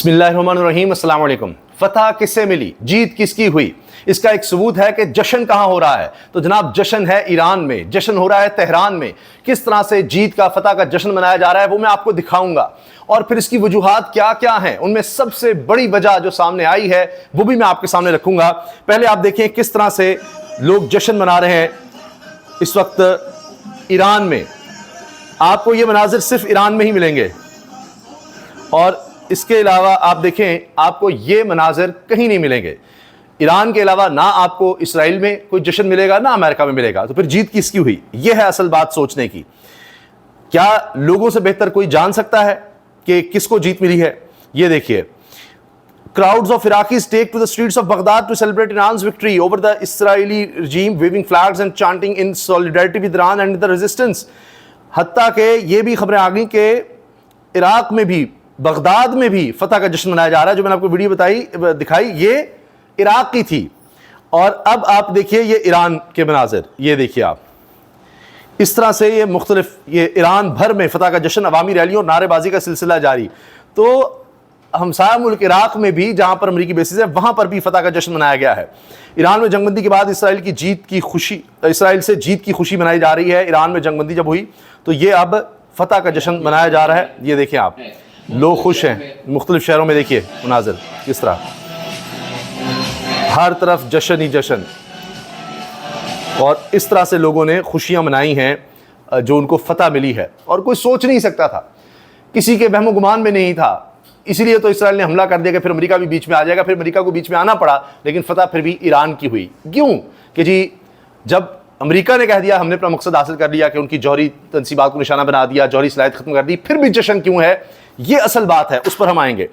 बिस्मिल्लाहिर्रहमानिर्रहीम, अस्सलाम वालेकुम। फतह किससे मिली, जीत किसकी हुई, इसका एक सबूत है कि जश्न कहां हो रहा है। तो जनाब जश्न है ईरान में, जश्न हो रहा है तेहरान में। किस तरह से जीत का, फतह का जश्न मनाया जा रहा है वो मैं आपको दिखाऊंगा, और फिर इसकी वजूहात क्या क्या हैं। उनमें सबसे बड़ी वजह जो सामने आई है वो भी मैं आपके सामने रखूंगा। पहले आप देखें किस तरह से लोग जश्न मना रहे हैं इस वक्त ईरान में। आपको ये मनाजिर सिर्फ ईरान में ही मिलेंगे, और इसके अलावा आप देखें आपको ये मनाजिर कहीं नहीं मिलेंगे। ईरान के अलावा ना आपको इसराइल में कोई जश्न मिलेगा, ना अमेरिका में मिलेगा। तो फिर जीत किसकी हुई, यह है असल बात सोचने की। क्या लोगों से बेहतर कोई जान सकता है कि किसको जीत मिली है? ये देखिए, crowds of Iraqis take to the streets of Baghdad to celebrate Iran's victory over the Israeli regime, waving flags and chanting in solidarity with Iran and the resistance। हत्ता के ये भी खबरें आ गई कि इराक में भी, बगदाद में भी फतह का जश्न मनाया जा रहा है। जो मैंने आपको वीडियो दिखाई ये इराक की थी, और अब आप देखिए ये ईरान के मनाजिर। ये देखिए आप, इस तरह से ये मुख्तलिफ, ये ईरान भर में फतह का जश्न, अवामी रैलियों और नारेबाजी का सिलसिला जारी। तो हमसाया मुल्क इराक में भी, जहां पर अमरीकी बेसिस है, वहां पर भी फतह का जश्न मनाया गया है। ईरान में जंगबंदी के बाद इसराइल की जीत की खुशी, इसराइल से जीत की खुशी मनाई जा रही है। ईरान में जंगबंदी जब हुई तो ये अब फतह का जश्न मनाया जा रहा है। ये देखिए आप, लोग खुश हैं। मुख्तलिफ शहरों में देखिए मनाजिर किस तरह, हर तरफ जश्न ही जश्न, और इस तरह से लोगों ने खुशियां मनाई हैं जो उनको फतह मिली है। और कोई सोच नहीं सकता था, किसी के वहमो गुमान में नहीं था। इसीलिए तो इसराइल ने हमला कर दिया कि फिर अमेरिका भी बीच में आ जाएगा। फिर अमेरिका को बीच में आना पड़ा, लेकिन फतह फिर भी ईरान की हुई। क्यों कि जी, जब अमेरिका ने कह दिया हमने अपना मकसद हासिल कर लिया, कि उनकी जौहरी तनसीबात को निशाना बना दिया, जौहरी सलाहियत खत्म कर दी, फिर भी जश्न क्यों है, ये असल बात है, उस पर हम आएंगे।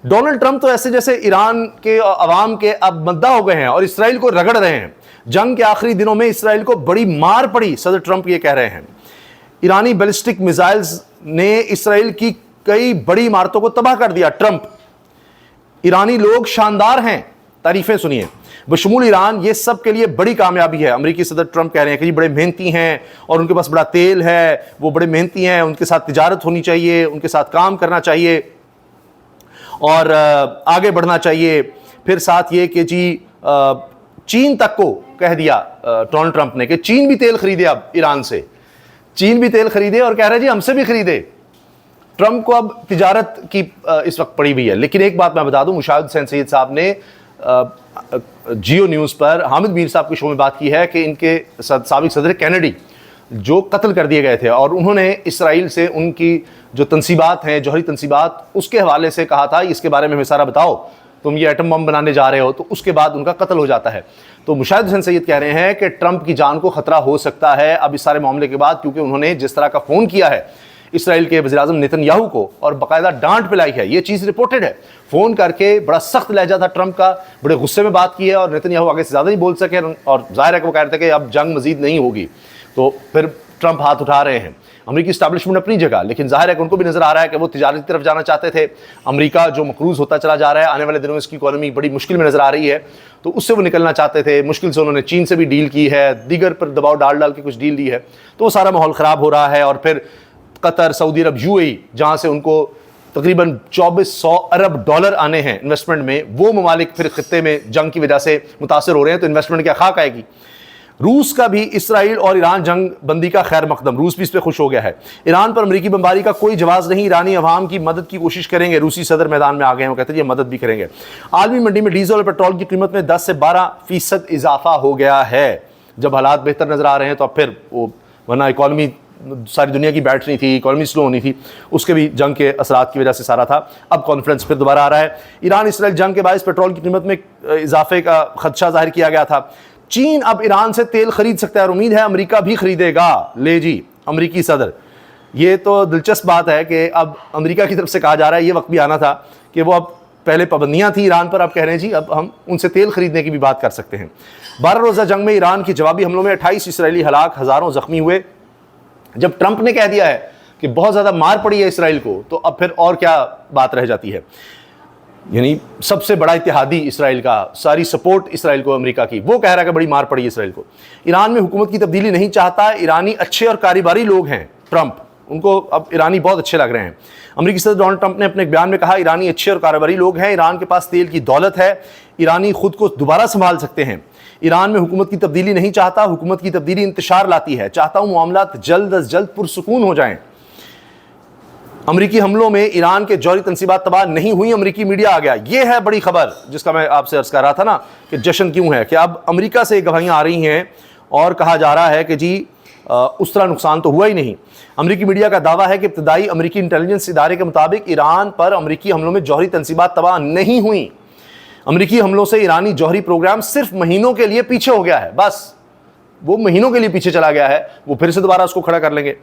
डोनाल्ड ट्रंप तो ऐसे जैसे ईरान के अवाम के अब मद्दा हो गए हैं और इसराइल को रगड़ रहे हैं। जंग के आखिरी दिनों में इसराइल को बड़ी मार पड़ी, सदर ट्रंप ये कह रहे हैं। ईरानी बैलिस्टिक मिसाइल्स ने इसराइल की कई बड़ी इमारतों को तबाह कर दिया। ट्रंप, ईरानी लोग शानदार हैं, तारीफें सुनिए। बशमूल ईरान, ये सब के लिए बड़ी कामयाबी है। अमेरिकी सदर ट्रंप कह रहे हैं कि ये बड़े मेहनती हैं और उनके पास बड़ा तेल है, वो बड़े मेहनती हैं, उनके साथ तिजारत होनी चाहिए, उनके साथ काम करना चाहिए और आगे बढ़ना चाहिए। फिर साथ ये कि जी चीन तक को कह दिया डोनाल्ड ट्रंप ने कि चीन भी तेल खरीदे अब ईरान से, चीन भी तेल खरीदे, और कह रहे हैं जी हमसे भी खरीदे। ट्रंप को अब तिजारत की इस वक्त पड़ी हुई है। लेकिन एक बात मैं बता दूं, मुशाहिद हुसैन सैयद साहब ने जियो न्यूज़ पर हामिद मीर साहब के शो में बात की है कि इनके साबिक सदर कैनेडी जो कत्ल कर दिए गए थे, और उन्होंने इसराइल से उनकी जो तनसीबात हैं, जौहरी तनसीबात, उसके हवाले से कहा था इसके बारे में हमें सारा बताओ, तुम ये एटम बम बनाने जा रहे हो। तो उसके बाद उनका कत्ल हो जाता है। तो मुशाहिद हुसैन सैयद कह रहे हैं कि ट्रंप की जान को खतरा हो सकता है अब इस सारे मामले के बाद, क्योंकि उन्होंने जिस तरह का फ़ोन किया है इसराइल के वज़ीर-ए-आज़म नेतन्याहू को और बाकायदा डांट पिलाई है, ये चीज़ रिपोर्टेड है। फ़ोन करके बड़ा सख्त लहजा था ट्रंप का, बड़े गुस्से में बात की है, और नेतन्याहू आगे से ज़्यादा नहीं बोल सके, और जाहिर है कि वो कह रहे थे कि अब जंग मजीद नहीं होगी। तो फिर ट्रंप हाथ उठा रहे हैं। अमेरिकी इस्टेब्लिशमेंट अपनी जगह, लेकिन जाहिर है कि उनको भी नजर आ रहा है कि वो तिजारत की तरफ जाना चाहते थे। अमेरिका जो मकरूज होता चला जा रहा है, आने वाले दिनों में इसकी इकोनॉमी बड़ी मुश्किल में नजर आ रही है, तो उससे वो निकलना चाहते थे। मुश्किल से उन्होंने चीन से भी डील की है, दीगर पर दबाव डाल के कुछ डील दी है। तो वो सारा माहौल ख़राब हो रहा है। और फिर कतर, सऊदी अरब, यूएई, जहाँ से उनको तकरीबन 2400 अरब डॉलर आने हैं इन्वेस्टमेंट में, वो ममालिक फिर खित्ते में जंग की वजह से मुतासर हो रहे हैं। तो इन्वेस्टमेंट क्या खाक आएगी। रूस का भी इसराइल और ईरान जंग बंदी का खैर मकदम, रूस भी इस पर खुश हो गया है। ईरान पर अमेरिकी बमबारी का कोई जवाब नहीं, ईरानी अवाम की मदद की कोशिश करेंगे। रूसी सदर मैदान में आ गए हैं, वो कहते हैं ये मदद भी करेंगे। आलमी मंडी में डीजल और पेट्रोल की कीमत में 10 से 12% इजाफा हो गया है। जब हालात बेहतर नजर आ रहे हैं तो अब फिर वो, वरना इकॉनमी सारी दुनिया की बैठ रही थी, इकॉनमी स्लो होनी थी, उसके भी जंग के असरात की वजह से सारा था। अब कॉन्फ्रेंस फिर दोबारा आ रहा है। ईरान इसराइल जंग के बायस पेट्रोल की कीमत में इजाफे का खदशा जाहिर किया गया था। चीन अब ईरान से तेल खरीद सकता है और उम्मीद है अमेरिका भी खरीदेगा। ले जी, अमेरिकी सदर, ये तो दिलचस्प बात है कि अब अमेरिका की तरफ से कहा जा रहा है, ये वक्त भी आना था कि वो, अब पहले पाबंदियां थी ईरान पर, अब कह रहे हैं जी अब हम उनसे तेल खरीदने की भी बात कर सकते हैं। 12 रोज़ा जंग में ईरान की जवाबी हमलों में 28 इसराइली हलाक, हज़ारों जख्मी हुए। जब ट्रंप ने कह दिया है कि बहुत ज़्यादा मार पड़ी है इसराइल को, तो अब फिर और क्या बात रह जाती है। यानी सबसे बड़ा इत्तेहादी इसराइल का, सारी सपोर्ट इसराइल को अमेरिका की, वो कह रहा है कि बड़ी मार पड़ी है इसराइल को। ईरान में हुकूमत की तब्दीली नहीं चाहता, ईरानी अच्छे और कारोबारी लोग हैं ट्रंप, उनको अब ईरानी बहुत अच्छे लग रहे हैं। अमेरिकी सदर डोनाल्ड ट्रंप ने अपने एक बयान में कहा, ईरानी अच्छे और कारोबारी लोग हैं, ईरान के पास तेल की दौलत है, ईरानी खुद को दोबारा संभाल सकते हैं। ईरान में हुकूमत की तब्दीली नहीं चाहता, हुकूमत की तब्दीली इंतशार लाती है। चाहता हूं मामलात जल्द अज जल्द पुरसुकून हो जाएं। अमेरिकी हमलों में ईरान के जौहरी तंसीबात तबाह नहीं हुई, अमेरिकी मीडिया आ गया। यह है बड़ी खबर जिसका मैं आपसे अर्ज कर रहा था ना कि जश्न क्यों है, कि अब अमेरिका से गवाहियां आ रही हैं और कहा जा रहा है कि जी उस तरह नुकसान तो हुआ ही नहीं। अमेरिकी मीडिया का दावा है कि इब्तदाई अमेरिकी इंटेलिजेंस इदारे के मुताबिक ईरान पर अमेरिकी हमलों में जौहरी तंसीबात तबाह नहीं हुई। अमेरिकी हमलों से ईरानी जौहरी प्रोग्राम सिर्फ महीनों के लिए पीछे हो गया है, बस वो महीनों के लिए पीछे चला गया है, वो फिर से दोबारा उसको खड़ा कर लेंगे।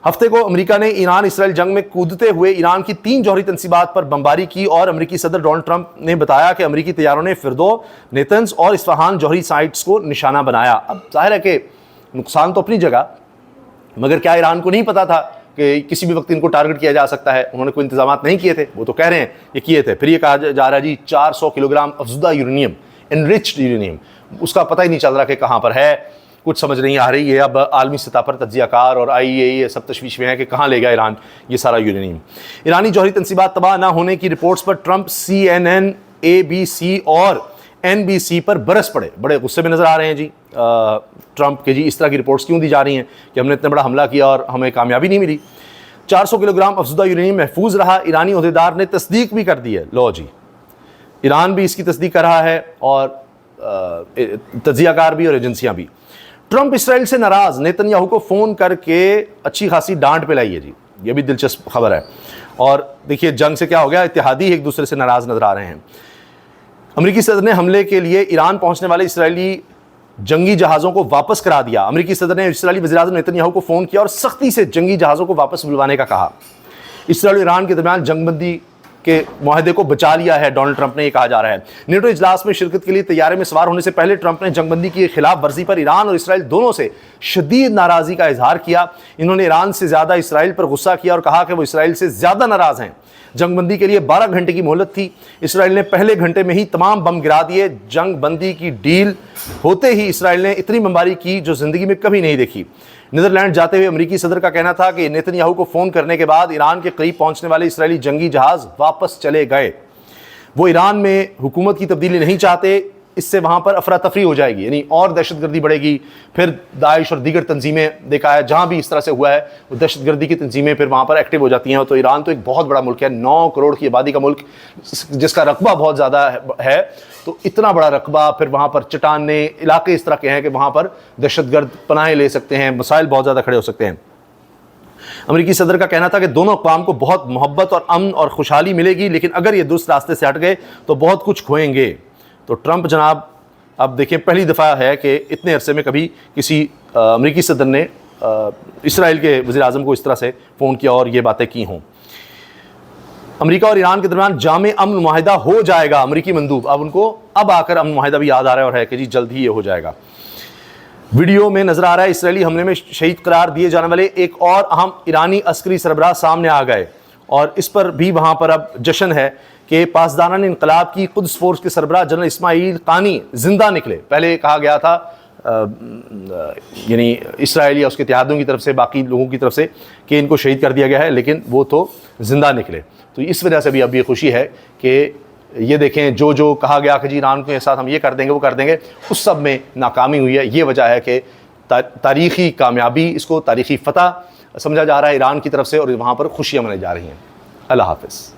हफ्ते को अमेरिका ने ईरान इसराइल जंग में कूदते हुए ईरान की 3 जौहरी तंसीबात पर बमबारी की और अमेरिकी सदर डोनाल्ड ट्रंप ने बताया कि अमेरिकी तैयारों ने फिरदो, नेतन्स और इस्फहान जौहरी साइट्स को निशाना बनाया। अब जाहिर है कि नुकसान तो अपनी जगह, मगर क्या ईरान को नहीं पता था कि किसी भी वक्त इनको टारगेट किया जा सकता है? उन्होंने कोई इंतजाम नहीं किए थे? वो तो कह रहे हैं ये किए थे। फिर ये कहा जा रहा है जी 400 किलोग्राम अफजुदा यूरेनियम, एनरिच्ड यूरेनियम, उसका पता ही नहीं चल रहा कि कहाँ पर है, कुछ समझ नहीं आ रही है। अब आलमी सतह पर तज्जियाकार और IAEA सब तशवीश में है कि कहाँ ले गया ईरान ये सारा यूरेनियम। ईरानी जौहरी तंसीबात तबाह ना होने की रिपोर्ट्स पर ट्रंप CNN, ABC और NBC पर बरस पड़े, बड़े गुस्से में नजर आ रहे हैं जी ट्रंप के। जी इस तरह की रिपोर्ट्स क्यों दी जा रही हैं कि हमने इतना बड़ा हमला किया और हमें कामयाबी नहीं मिली। 400 किलोग्राम अफजुदा यूरेनियम महफूज रहा, ईरानी ओहदेदार ने तस्दीक भी कर दी है। लो जी, ईरान भी इसकी तस्दीक कर रहा है और तज्जियाकार भी और एजेंसियां भी। ट्रंप इसराइल से नाराज, नेतन्याहू को फोन करके अच्छी खासी डांट पिलाई है जी, ये भी दिलचस्प खबर है। और देखिए जंग से क्या हो गया, इत्तेहादी एक दूसरे से नाराज नजर आ रहे हैं। अमेरिकी सदर ने हमले के लिए ईरान पहुंचने वाले इसराइली जंगी जहाज़ों को वापस करा दिया। अमेरिकी सदर ने इसराइली वज़ीर-ए-आज़म नेतन्याहू को फ़ोन किया और सख्ती से जंगी जहाज़ों को वापस बुलवाने का कहा। इसराइल और ईरान के दरमियान जंगबंदी के मुआहदे को बचा लिया है, डोनाल्ड ट्रंप ने, ये कहा जा रहा है। नेटो इजलास में शिरकत के लिए तैयारी में सवार होने से पहले ट्रंप ने जंगबंदी की खिलाफ वर्जी पर ईरान और इसराइल दोनों से शदीद नाराज़गी का इजहार किया। इन्होंने ईरान से ज़्यादा इसराइल पर गुस्सा किया और कहा कि वो इसराइल से ज़्यादा नाराज़ हैं। जंगबंदी के लिए 12 घंटे की मोहलत थी, इसराइल ने पहले घंटे में ही तमाम बम गिरा दिए। जंगबंदी की डील होते ही इसराइल ने इतनी बमबारी की जो जिंदगी में कभी नहीं देखी। नीदरलैंड जाते हुए अमेरिकी सदर का कहना था कि नेतन्याहू को फोन करने के बाद ईरान के करीब पहुंचने वाले इसराइली जंगी जहाज वापस चले गए। वो ईरान में हुकूमत की तब्दीली नहीं चाहते, इससे वहां पर अफरा तफरी हो जाएगी, यानी और दहशतगर्दी बढ़ेगी। फिर दाइश और दीगर तंजीमें, देखा है जहां भी इस तरह से हुआ है, वो दहशतगर्दी की तंजीमें फिर वहां पर एक्टिव हो जाती हैं। तो ईरान तो एक बहुत बड़ा मुल्क है, 9 करोड़ की आबादी का मुल्क, जिसका रकबा बहुत ज़्यादा है। तो इतना बड़ा रकबा, फिर वहाँ पर चट्टाने इलाके इस तरह के हैं कि वहाँ पर दहशतगर्द पनाहें ले सकते हैं, मसाइल बहुत ज़्यादा खड़े हो सकते हैं। अमेरिकी सदर का कहना था कि दोनों अक़वाम को बहुत मोहब्बत और अमन और खुशहाली मिलेगी, लेकिन अगर ये दुरुस्त रास्ते से हट गए तो बहुत कुछ खोएंगे। तो ट्रंप जनाब, अब देखिए पहली दफ़ा है कि इतने अरसे में कभी किसी अमेरिकी सदर ने इसराइल के वज़ीर-ए-आज़म को इस तरह से फ़ोन किया और ये बातें की हों। अमेरिका और ईरान के दरमियान जामे अमन मुआहिदा हो जाएगा। अमेरिकी मंदूब अब उनको अब आकर अमन मुआहिदा भी याद आ रहा है और है कि जी जल्द ही ये हो जाएगा। वीडियो में नजर आ रहा है इसराइली हमले में शहीद करार दिए जाने वाले एक और अहम ईरानी अस्करी सरबराह सामने आ गए और इस पर भी वहाँ पर अब जश्न है कि पासदारान इनकलाब की कुद्स फोर्स के सरबराह जनरल इस्माइल कानी जिंदा निकले। पहले कहा गया था यानी इसराइल या उसके इत्तेहादियों की तरफ से, बाकी लोगों की तरफ से, कि इनको शहीद कर दिया गया है, लेकिन वो तो जिंदा निकले। तो इस वजह से भी अब ये खुशी है कि ये देखें जो जो कहा गया कि जी ईरान के साथ हम ये कर देंगे वो कर देंगे, उस सब में नाकामी हुई है। ये वजह है कि तारीख़ी कामयाबी, इसको तारीख़ी फ़तह समझा जा रहा है ईरान की तरफ से और वहाँ पर खुशियाँ मनाई जा रही हैं। अल्लाह हाफ़िज़।